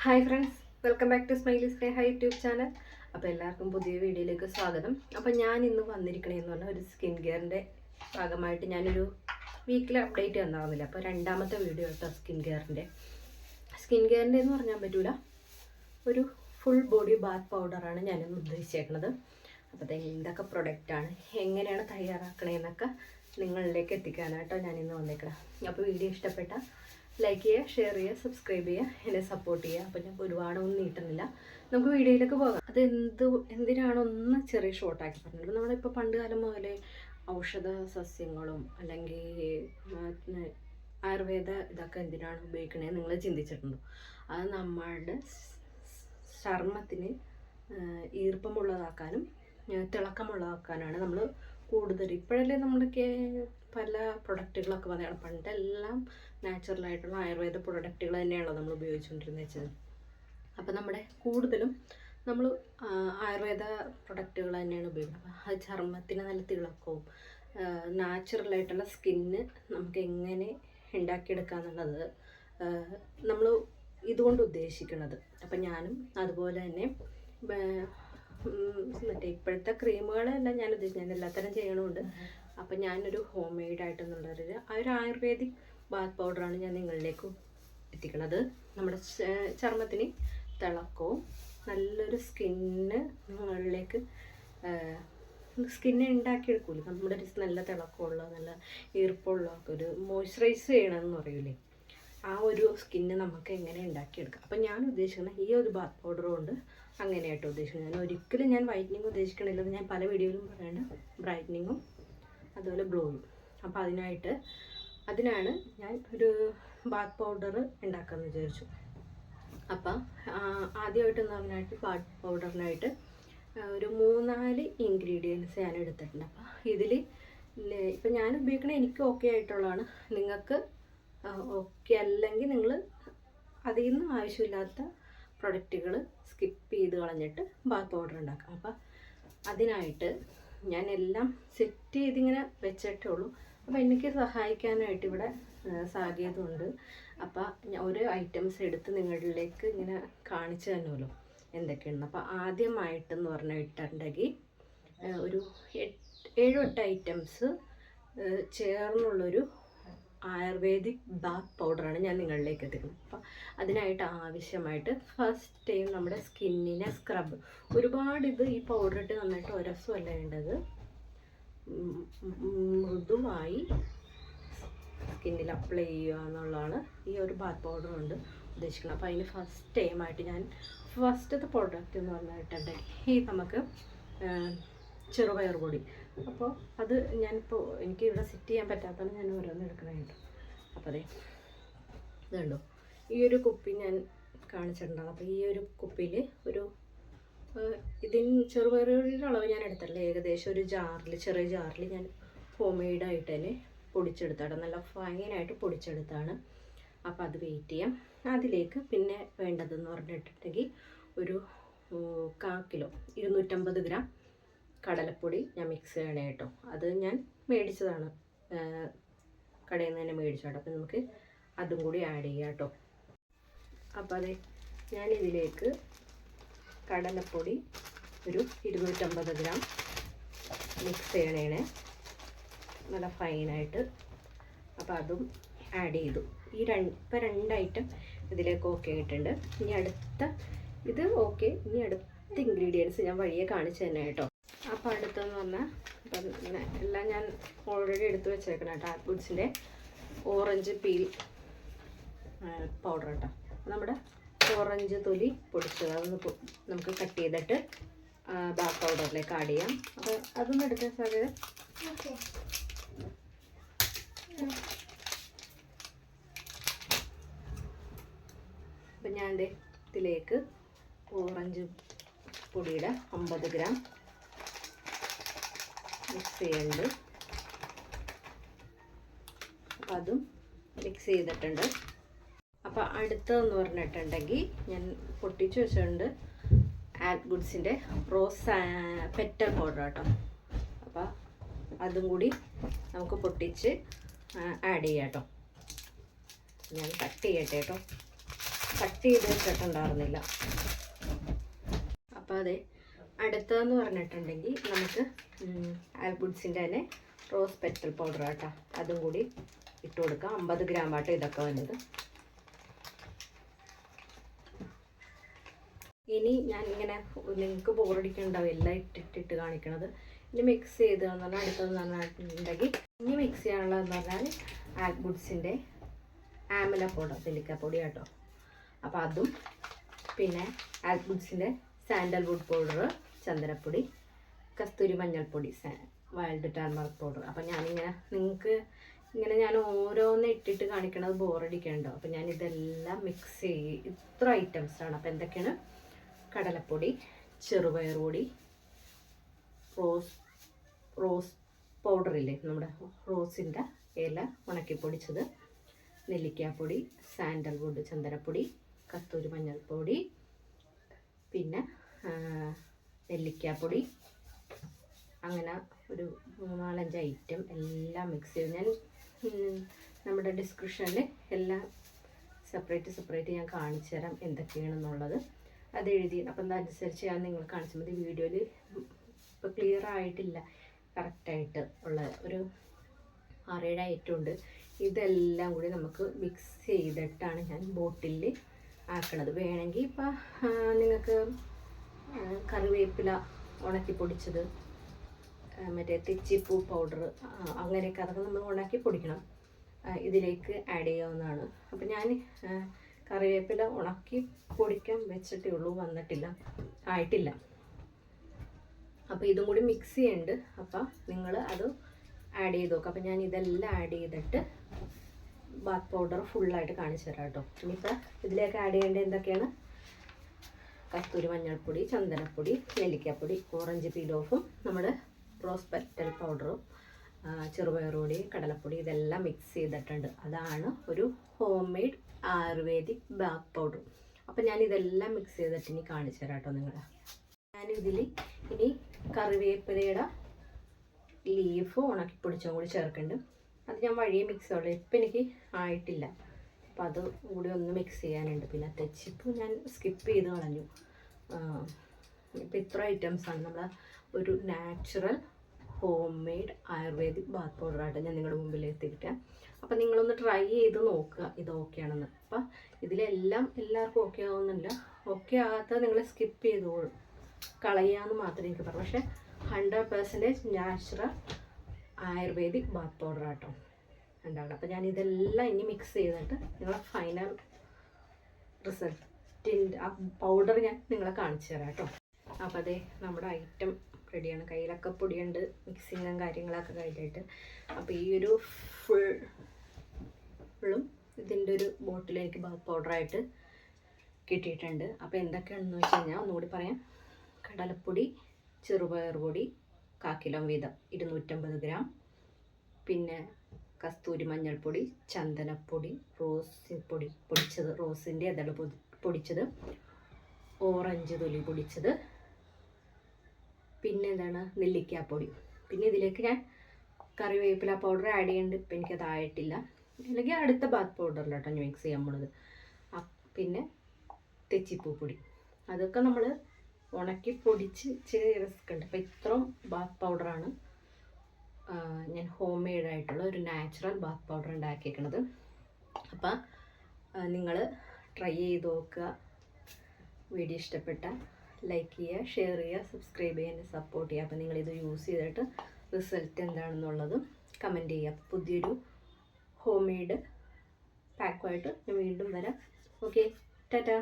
Hi friends, welcome back to smiley Sneha YouTube channel. അപ്പോൾ എല്ലാവർക്കും പുതിയ വീഡിയോയിലേക്ക് സ്വാഗതം. അപ്പോൾ ഞാൻ ഇന്ന് വന്നിരിക്കണേന്ന് പറഞ്ഞാൽ ഒരു സ്കിൻ കെയറിൻ്റെ ഭാഗമായിട്ട് ഞാനൊരു വീക്കിലി അപ്ഡേറ്റ് തന്നാവുന്നില്ല. അപ്പോൾ രണ്ടാമത്തെ വീഡിയോ എടുത്ത സ്കിൻ കെയറിൻ്റെ എന്ന് പറഞ്ഞാൽ പറ്റൂല, ഒരു ഫുൾ ബോഡി ബാത്ത് പൗഡറാണ് ഞാനിന്ന് ഉദ്ദേശിച്ചേക്കുന്നത്. അപ്പോൾ അത് എന്തൊക്കെ പ്രൊഡക്റ്റാണ്, എങ്ങനെയാണ് തയ്യാറാക്കണേന്നൊക്കെ നിങ്ങളിലേക്ക് എത്തിക്കാനായിട്ടോ ഞാനിന്ന് വന്നേക്കണം. അപ്പോൾ വീഡിയോ ഇഷ്ടപ്പെട്ട ലൈക്ക് ചെയ്യുക, ഷെയർ ചെയ്യുക, സബ്സ്ക്രൈബ് ചെയ്യുക, എന്നെ സപ്പോർട്ട് ചെയ്യുക. അപ്പോൾ ഞാൻ ഒരുപാടൊന്നും നീട്ടുന്നില്ല, നമുക്ക് വീഡിയോയിലേക്ക് പോകാം. അത് എന്തിനാണോ ഒന്ന് ചെറിയ ഷോർട്ടാക്കി പറഞ്ഞത്. നമ്മളിപ്പോൾ പണ്ട് കാലം മുതലേ ഔഷധ സസ്യങ്ങളും അല്ലെങ്കിൽ ആയുർവേദ ഇതൊക്കെ എന്തിനാണ് ഉപയോഗിക്കണേ നിങ്ങൾ ചിന്തിച്ചിട്ടുണ്ടോ? അത് നമ്മളുടെ ചർമ്മത്തിന് ഈർപ്പമുള്ളതാക്കാനും തിളക്കമുള്ളതാക്കാനാണ് നമ്മൾ കൂടുതൽ. ഇപ്പോഴല്ലേ നമ്മളൊക്കെ പല പ്രൊഡക്റ്റുകളൊക്കെ വന്നതാണ്. പണ്ടെല്ലാം നാച്ചുറലായിട്ടുള്ള ആയുർവേദ പ്രൊഡക്റ്റുകൾ തന്നെയാണല്ലോ നമ്മൾ ഉപയോഗിച്ചുകൊണ്ടിരുന്നത് വെച്ചത്. അപ്പം നമ്മുടെ കൂടുതലും നമ്മൾ ആയുർവേദ പ്രൊഡക്റ്റുകൾ തന്നെയാണ് ഉപയോഗിക്കുന്നത്. അപ്പം അത് ചർമ്മത്തിന് നല്ല തിളക്കവും നാച്ചുറലായിട്ടുള്ള സ്കിന്ന് നമുക്ക് എങ്ങനെ ഉണ്ടാക്കിയെടുക്കാന്നുള്ളത് നമ്മൾ ഇതുകൊണ്ട് ഉദ്ദേശിക്കുന്നത്. അപ്പം ഞാനും അതുപോലെ തന്നെ മറ്റേ ഇപ്പോഴത്തെ ക്രീമുകളെല്ലാം ഞാൻ ഉദ്ദേശിക്കുന്നത്, ഞാൻ എല്ലാത്തരം ചെയ്യണമുണ്ട്. അപ്പം ഞാനൊരു ഹോം മെയ്ഡായിട്ടെന്നുള്ളൊരു ഒരു ആയുർവേദിക് ബാത്ത് പൗഡറാണ് ഞാൻ നിങ്ങളിലേക്ക് എത്തിക്കുന്നത്. നമ്മുടെ ചർമ്മത്തിന് തിളക്കവും നല്ലൊരു നിങ്ങളിലേക്ക് സ്കിന്നെ ഉണ്ടാക്കിയെടുക്കൂല. നമ്മുടെ ഒരു നല്ല തിളക്കമുള്ള നല്ല ഈർപ്പമുള്ള ഒരു മോയ്സ്ചറൈസ് ചെയ്യണമെന്ന് പറയൂലേ, ആ ഒരു സ്കിന്ന് നമുക്ക് എങ്ങനെ ഉണ്ടാക്കിയെടുക്കാം. അപ്പം ഞാൻ ഉദ്ദേശിക്കുന്നത് ഈ ഒരു ബാത്ത് പൗഡർ കൊണ്ട് അങ്ങനെയായിട്ട് ഉദ്ദേശിക്കുന്നത്. ഞാൻ ഒരിക്കലും വൈറ്റനിങ് ഉദ്ദേശിക്കണില്ലെന്ന് ഞാൻ പല വീഡിയോയിലും പറയുന്നുണ്ട്, ബ്രൈറ്റനിങ്ങും അതുപോലെ ഗ്ലോയും. അപ്പോൾ അതിനാണ് ഞാൻ ഒരു ബാത്ത് പൗഡർ ഉണ്ടാക്കാമെന്ന് വിചാരിച്ചു. അപ്പം ആദ്യമായിട്ടെന്ന് പറഞ്ഞായിട്ട് ബാത്ത് പൗഡറിനായിട്ട് ഒരു 3-4 ഇൻഗ്രീഡിയൻസ് ഞാൻ എടുത്തിട്ടുണ്ട്. അപ്പം ഇതിൽ ഇപ്പം ഞാൻ ഉപയോഗിക്കണ എനിക്ക് ഓക്കെ ആയിട്ടുള്ളതാണ്. നിങ്ങൾക്ക് ഓക്കെ അല്ലെങ്കിൽ നിങ്ങൾ അതിൽ നിന്ന് ആവശ്യമില്ലാത്ത പ്രൊഡക്റ്റുകൾ സ്കിപ്പ് ചെയ്ത് കളഞ്ഞിട്ട് ബാത്ത് പൗഡർ ഉണ്ടാക്കാം. അപ്പം അതിനായിട്ട് ഞാൻ എല്ലാം സെറ്റ് ചെയ്തിങ്ങനെ വെച്ചിട്ടേ ഉള്ളൂ. അപ്പോൾ എനിക്ക് സഹായിക്കാനായിട്ട് ഇവിടെ സാകേതമുണ്ട്. അപ്പോൾ ഞാൻ ഒരു ഐറ്റംസ് എടുത്ത് നിങ്ങളിലേക്ക് ഇങ്ങനെ കാണിച്ചു തന്നുമല്ലോ എന്തൊക്കെയാണ്. അപ്പോൾ ആദ്യമായിട്ടെന്ന് പറഞ്ഞിട്ടുണ്ടെങ്കിൽ ഒരു 7-8 ഐറ്റംസ് ചേർന്നുള്ളൊരു ആയുർവേദിക് ബാത്ത് പൗഡറാണ് ഞാൻ നിങ്ങളിലേക്ക് എത്തിക്കുന്നത്. അപ്പം അതിനായിട്ട് ആവശ്യമായിട്ട് ഫസ്റ്റ് ടൈം നമ്മുടെ സ്കിന്നിനെ സ്ക്രബ്, ഒരുപാട് ഈ പൗഡർ ഇട്ട് നന്നായിട്ട് ഒരസമല്ല വേണ്ടത്, മൃദുവായി സ്കിന്നിൽ അപ്ലൈ ചെയ്യുക എന്നുള്ളതാണ് ഈ ഒരു ബാത്ത് പൗഡർ കൊണ്ട് ഉദ്ദേശിക്കുന്നത്. അപ്പോൾ അതിന് ഫസ്റ്റ് ടൈമായിട്ട് ഞാൻ ഫസ്റ്റത്തെ പ്രോഡക്റ്റ് എന്ന് പറഞ്ഞിട്ടുണ്ടെങ്കിൽ നമുക്ക് ചെറുപയർ പൊടി. അപ്പോൾ അത് ഞാനിപ്പോൾ എനിക്ക് ഇവിടെ സെറ്റ് ചെയ്യാൻ പറ്റാത്തതാണ് ഞാൻ ഓരോന്ന് എടുക്കണമായിട്ട്. അപ്പോൾ അതെ ഇതുണ്ടോ, ഈ ഒരു കുപ്പി ഞാൻ കാണിച്ചിട്ടുണ്ടാകും. അപ്പോൾ ഈ ഒരു കുപ്പിയിൽ ഒരു ചെറുപയറുകളുടെ അളവ് ഞാൻ എടുത്തല്ലേ, ഏകദേശം ഒരു ചെറിയ ജാറിൽ ഞാൻ ഹോം മെയ്ഡായിട്ട് തന്നെ പൊടിച്ചെടുത്താണ്, നല്ല ഫൈനായിട്ട് പൊടിച്ചെടുത്താണ്. അപ്പോൾ അത് വെയിറ്റ് ചെയ്യാം. അതിലേക്ക് പിന്നെ വേണ്ടതെന്ന് പറഞ്ഞിട്ടുണ്ടെങ്കിൽ ഒരു 1/4 കിലോ 250 ഗ്രാം കടലപ്പൊടി ഞാൻ മിക്സ് ചെയ്യണേ കേട്ടോ. അത് ഞാൻ മേടിച്ചതാണ്, കടയിൽ നിന്ന് തന്നെ മേടിച്ചോട്ടോ. അപ്പോൾ നമുക്ക് അതും കൂടി ആഡ് ചെയ്യാം കേട്ടോ. അപ്പോൾ അതെ ഞാനിതിലേക്ക് കടലപ്പൊടി ഒരു 250 ഗ്രാം മിക്സ് ചെയ്യണേ നല്ല ഫൈനായിട്ട്. അപ്പോൾ അതും ആഡ് ചെയ്തു. ഇപ്പോൾ 2 ഐറ്റം ഇതിലേക്ക് ഓക്കെ ആയിട്ടുണ്ട്. ഇനി ഇത് ഓക്കെ. ഇനി അടുത്ത ഇൻഗ്രീഡിയൻസ് ഞാൻ വഴിയെ കാണിച്ചു തന്നെ കേട്ടോ. അപ്പോൾ അടുത്തെന്ന് പറഞ്ഞാൽ അപ്പം ഇങ്ങനെ എല്ലാം ഞാൻ ഓൾറെഡി എടുത്ത് വെച്ചേക്കണം കേട്ടോ. ആൽഗുഡ്സിൻ്റെ ഓറഞ്ച് പീൽ പൗഡർ കേട്ടോ. നമ്മുടെ ഓറഞ്ച് തൊലി പൊടിച്ചത് അതൊന്ന് നമുക്ക് കട്ട് ചെയ്തിട്ട് ബാത്ത് പൗഡറിലേക്ക് ആഡ് ചെയ്യാം. അപ്പോൾ അതൊന്നും എടുക്കാൻ സാധ്യത. അപ്പം ഞാൻ ഇതിലേക്ക് ഓറഞ്ച് പൊടിയുടെ 50 ഗ്രാം മിക്സ് ചെയ്യുന്നുണ്ട്. അപ്പം അതും മിക്സ് ചെയ്തിട്ടുണ്ട്. അപ്പോൾ അടുത്തതെന്ന് പറഞ്ഞിട്ടുണ്ടെങ്കിൽ ഞാൻ പൊട്ടിച്ച് വെച്ചിട്ടുണ്ട് ആൽഗുഡ്സിൻ്റെ റോസ് പെറ്റൽ പൗഡർ കേട്ടോ. അപ്പോൾ അതും കൂടി നമുക്ക് പൊട്ടിച്ച് ആഡ് ചെയ്യാം കേട്ടോ. ഞാൻ കട്ട് ചെയ്യട്ടെ കേട്ടോ. കട്ട് ചെയ്ത് വെച്ചിട്ടുണ്ടായിരുന്നില്ല. അപ്പോൾ അതെ അടുത്തതെന്ന് പറഞ്ഞിട്ടുണ്ടെങ്കിൽ നമുക്ക് ആൽബുഡ്സിൻ്റെ തന്നെ റോസ് പെറ്റൽ പൗഡർ ആട്ടോ, അതും കൂടി ഇട്ട് കൊടുക്കാം. 50 ഗ്രാം ആട്ടോ ഇതൊക്കെ വന്നത്. ഇനി ഞാനിങ്ങനെ നിങ്ങൾക്ക് ബോറടിക്കുന്നുണ്ടാവും എല്ലാം ഇട്ടിട്ട് കാണിക്കണത്. ഇനി മിക്സ് ചെയ്ത് പറഞ്ഞാൽ അടുത്തതെന്ന് പറഞ്ഞിട്ടുണ്ടെങ്കിൽ ഇനി മിക്സ് ചെയ്യാനുള്ളതെന്ന് പറഞ്ഞാൽ ആൽബുഡ്സിൻ്റെ ആമല പൗഡർ, നെല്ലിക്കാപ്പൊടി കേട്ടോ. അപ്പോൾ അതും പിന്നെ ആൽബുഡ്സിൻ്റെ സാൻഡൽവുഡ് പൗഡർ, ചന്ദനപ്പൊടി, കസ്തൂരി മഞ്ഞൾപ്പൊടി, വൈൽഡ് ടർമറിക് പൗഡർ. അപ്പം ഞാനിങ്ങനെ നിങ്ങൾക്ക് ഇങ്ങനെ ഞാൻ ഓരോന്ന് ഇട്ടിട്ട് കാണിക്കണത് ബോറടിക്കണ്ടോ. അപ്പം ഞാനിതെല്ലാം മിക്സ് ചെയ്യും. ഇത്ര ഐറ്റംസാണ്. അപ്പോൾ എന്തൊക്കെയാണ്? കടലപ്പൊടി, ചെറുപയർ പൊടി, റോസ് പൗഡറില്ലേ, നമ്മുടെ റോസിൻ്റെ ഇല ഉണക്കി പൊടിച്ചത്, നെല്ലിക്കാപ്പൊടി, സാൻഡൽവുഡ് ചന്ദനപ്പൊടി, കസ്തൂരി മഞ്ഞൾപ്പൊടി, പിന്നെ നെല്ലിക്കാപ്പൊടി, അങ്ങനെ ഒരു 4-5 ഐറ്റം എല്ലാം മിക്സ് ചെയ്ത് ഞാൻ നമ്മുടെ ഡിസ്ക്രിപ്ഷനിൽ എല്ലാം സെപ്പറേറ്റ് ഞാൻ കാണിച്ചു തരാം എന്തൊക്കെയാണെന്നുള്ളത്. അത് എഴുതി അപ്പം അതനുസരിച്ച് ഞാൻ നിങ്ങൾ കാണിച്ചാൽ മതി. വീഡിയോയിൽ ഇപ്പോൾ ക്ലിയർ ആയിട്ടില്ല, കറക്റ്റായിട്ട് ഉള്ള ഒരു 6-7 ഐറ്റം ഉണ്ട്. ഇതെല്ലാം കൂടി നമുക്ക് മിക്സ് ചെയ്തിട്ടാണ് ഞാൻ ബോട്ടിലിൽ ആക്കണത്. വേണമെങ്കിൽ ഇപ്പം നിങ്ങൾക്ക് കറിവേപ്പില ഉണക്കി പൊടിച്ചത്, മറ്റേ തെച്ചിപ്പൂ പൗഡർ, അങ്ങനെയൊക്കെ അതൊക്കെ നമ്മൾ ഉണക്കി പൊടിക്കണം, ഇതിലേക്ക് ആഡ് ചെയ്യാവുന്നതാണ്. അപ്പം ഞാൻ കറിവേപ്പില ഉണക്കി പൊടിക്കാൻ വെച്ചിട്ടേ ഉള്ളൂ, ആയിട്ടില്ല. അപ്പോൾ ഇതും കൂടി മിക്സ് ചെയ്യുന്നുണ്ട്. അപ്പം നിങ്ങൾ അത് ആഡ് ചെയ്ത് നോക്കുക. അപ്പം ഞാൻ ഇതെല്ലാം ആഡ് ചെയ്തിട്ട് ബാത്ത് പൗഡർ ഫുള്ളായിട്ട് കാണിച്ചു തരാം കേട്ടോ. ഇനിയിപ്പോൾ ഇതിലേക്ക് ആഡ് ചെയ്യേണ്ടത് എന്തൊക്കെയാണ്? കസ്തൂരി മഞ്ഞൾപ്പൊടി, ചന്ദനപ്പൊടി, നെല്ലിക്കാപ്പൊടി, ഓറഞ്ച് പീൽ ഓഫും നമ്മുടെ റോസ് പെറ്റൽ പൗഡറും, ചെറുപയർ പൊടി, കടലപ്പൊടി, ഇതെല്ലാം മിക്സ് ചെയ്തിട്ടുണ്ട്. അതാണ് ഒരു home made ayurvedic Baat powder. അപ്പം ഞാൻ ഇതെല്ലാം മിക്സ് ചെയ്തിട്ട് ഇനി കാണിച്ചു തരാം കേട്ടോ നിങ്ങൾ. ഞാനിതിൽ ഇനി കറിവേപ്പിലയുടെ ലീഫ് ഉണക്കി പൊടിച്ചും കൂടി ചേർക്കുന്നുണ്ട്. അത് ഞാൻ വഴിയെ മിക്സ് ചെയ്യുള്ളൂ, ഇപ്പം എനിക്ക് ആയിട്ടില്ല. അപ്പം അത് കൂടി ഒന്ന് മിക്സ് ചെയ്യാനുണ്ട്. പിന്നെ തെച്ചിപ്പ് ഞാൻ സ്കിപ്പ് ചെയ്ത് കളഞ്ഞു. ഇപ്പം ഇത്ര ഐറ്റംസാണ് നമ്മൾ ഒരു natural home made ayurvedic bath പൗഡറായിട്ട് ഞാൻ നിങ്ങളുടെ മുമ്പിൽ എത്തിക്കാം. അപ്പം നിങ്ങളൊന്ന് ട്രൈ ചെയ്ത് നോക്കുക ഇത് ഓക്കെയാണെന്ന്. അപ്പം ഇതിലെല്ലാം എല്ലാവർക്കും ഓക്കെ ആവുന്നില്ല. ഓക്കെ ആകാത്തത് നിങ്ങൾ സ്കിപ്പ് ചെയ്തോളൂ, കളയാമെന്ന് മാത്രമേ എനിക്ക് പറഞ്ഞു. പക്ഷേ 100% നാച്ചുറൽ ആയുർവേദിക് ബാത്ത് പൗഡറാട്ടോ ഉണ്ടാവുക. അപ്പോൾ ഞാൻ ഇതെല്ലാം ഇനി മിക്സ് ചെയ്തിട്ട് നിങ്ങളെ ഫൈനൽ റിസൾട്ടിൻ്റെ ആ പൗഡർ ഞാൻ നിങ്ങളെ കാണിച്ചു തരാം കേട്ടോ. അപ്പോൾ അതേ നമ്മുടെ ഐറ്റം റെഡിയാണ്. കയ്യിലൊക്കെ പൊടിയുണ്ട്, മിക്സിങ്ങും കാര്യങ്ങളൊക്കെ കഴിഞ്ഞിട്ട്. അപ്പോൾ ഈ ഒരു ഫുള്ളും ഇതിൻ്റെ ഒരു ബോട്ടിൽ എനിക്ക് ബാത്ത് പൗഡറായിട്ട് കിട്ടിയിട്ടുണ്ട്. അപ്പോൾ എന്തൊക്കെയാണെന്ന് വെച്ച് കഴിഞ്ഞാൽ ഒന്നുകൂടി പറയാം. കടലപ്പൊടി, ചെറുപയർ പൊടി 1/4 കിലോ വീതം 250 ഗ്രാം, പിന്നെ കസ്തൂരി മഞ്ഞൾപ്പൊടി, ചന്ദനപ്പൊടി, പൊടി പൊടിച്ചത്, റോസിൻ്റെ ഇതൾ പൊടിച്ചത്, ഓറഞ്ച് തൊലി പൊടിച്ചത്, പിന്നെ എന്താണ് നെല്ലിക്കാപ്പൊടി. പിന്നെ ഇതിലേക്ക് ഞാൻ കറിവേപ്പില പൗഡർ ആഡ് ചെയ്യുന്നുണ്ട്. ഇപ്പം എനിക്കതായിട്ടില്ല, അല്ലെങ്കിൽ അടുത്ത ബാത്ത് പൗഡറിലോട്ടോ ഞാൻ മിക്സ് ചെയ്യാൻ പോണത്. പിന്നെ തെച്ചിപ്പൂ പൊടി, അതൊക്കെ നമ്മൾ ഉണക്കി പൊടിച്ച് ഇച്ചിരി റിസ്ക് ഉണ്ട്. അപ്പോൾ ഇത്രയും ബാത്ത് പൗഡറാണ് ഞാൻ ഹോം മെയ്ഡായിട്ടുള്ള ഒരു നാച്ചുറൽ ബാത്ത് പൗഡർ ഉണ്ടാക്കിയിരിക്കുന്നത്. അപ്പം നിങ്ങൾ ട്രൈ ചെയ്ത് നോക്കുക. വീഡിയോ ഇഷ്ടപ്പെട്ട ലൈക്ക് ചെയ്യുക, ഷെയർ ചെയ്യുക, സബ്സ്ക്രൈബ് ചെയ്യാൻ സപ്പോർട്ട് ചെയ്യുക. അപ്പോൾ നിങ്ങളിത് യൂസ് ചെയ്തിട്ട് റിസൾട്ട് എന്താണെന്നുള്ളതും കമൻറ്റ് ചെയ്യുക. പുതിയൊരു ഹോം മെയ്ഡ് പാക്കുമായിട്ട് ഞാൻ വീണ്ടും വരാം. ഓക്കെ, ടാറ്റാ.